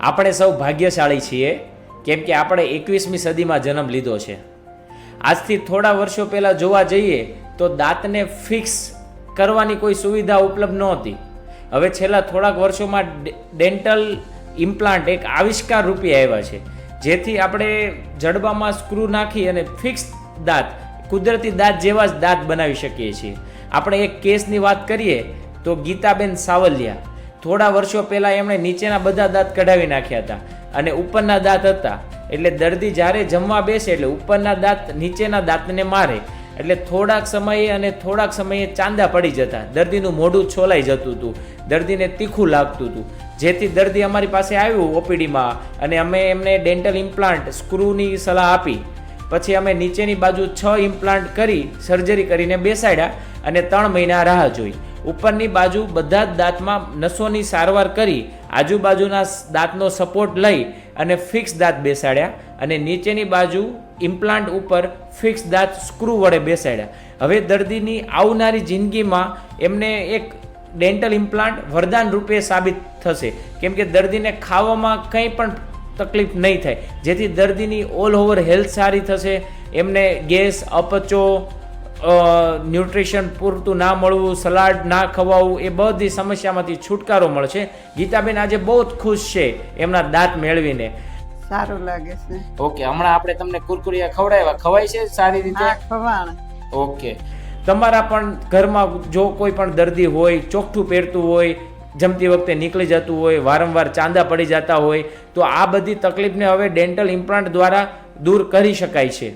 આપણે સૌ ભાગ્યશાળી છીએ, કેમ કે આપણે 21મી સદીમાં જન્મ લીધો છે. આજથી થોડા વર્ષો પહેલાં જોવા જઈએ તો દાંતને ફિક્સ કરવાની કોઈ સુવિધા ઉપલબ્ધ નહોતી. હવે છેલ્લા થોડાક વર્ષોમાં ડેન્ટલ ઇમ્પ્લાન્ટ એક આવિષ્કાર રૂપે આવ્યા છે, જેથી આપણે જડબામાં સ્ક્રૂ નાખી અને ફિક્સ દાંત, કુદરતી દાંત જેવા જ દાંત બનાવી શકીએ છીએ. આપણે એક કેસની વાત કરીએ તો ગીતાબેન સાવલિયા, થોડા વર્ષો પહેલાં એમણે નીચેના બધા દાંત કઢાવી નાખ્યા હતા અને ઉપરના દાંત હતા. એટલે દર્દી જ્યારે જમવા બેસે એટલે ઉપરના દાંત નીચેના દાંતને મારે એટલે થોડાક સમયે ચાંદા પડી જતા, દર્દીનું મોઢું છોલાઈ જતું હતું, દર્દીને તીખું લાગતું હતું. જેથી દર્દી અમારી પાસે આવ્યું ઓપીડીમાં અને અમે એમને ડેન્ટલ ઇમ્પ્લાન્ટ સ્ક્રૂની સલાહ આપી. પછી અમે નીચેની બાજુ 6 ઇમ્પ્લાન્ટ કરી સર્જરી કરીને બેસાડ્યા અને 3 મહિના રાહ જોઈ. ઉપરની બાજુ બધા જ દાંતમાં નસોની સારવાર કરી આજુબાજુના દાંતનો સપોર્ટ લઈ અને ફિક્સ દાંત બેસાડ્યા અને નીચેની બાજુ ઇમ્પ્લાન્ટ ઉપર ફિક્સ દાંત સ્ક્રૂ વડે બેસાડ્યા. હવે દર્દીની આવનારી જિંદગીમાં એમને એક ડેન્ટલ ઇમ્પ્લાન્ટ વરદાન રૂપે સાબિત થશે, કેમ કે દર્દીને ખાવામાં કંઈ પણ તકલીફ નહીં થાય, જેથી દર્દીની ઓલ ઓવર હેલ્થ સારી થશે. એમને ગેસ, અપચો, ન્યુટ્રિશન પૂરતું ના મળવું, સલાડ ના ખવાવું, એ બધી સમસ્યામાંથી છુટકારો મળશે. ગીતાબેન આજે બહુ જ ખુશ છે એમના દાંત મેળવીને. સારું લાગે છે. ઓકે, હમણાં આપણે તમને કુરકુરિયા ખવડાવ્યા, ખવાય છે સારી રીતે? ખવાણ. ઓકે, તમારા પણ ઘરમાં જો કોઈ પણ દર્દી હોય, ચોખ્ઠું પહેરતું હોય, જમતી વખતે નીકળી જતું હોય, વારંવાર ચાંદા પડી જતા હોય, તો આ બધી તકલીફને હવે ડેન્ટલ ઇમ્પ્લાન્ટ દ્વારા દૂર કરી શકાય છે.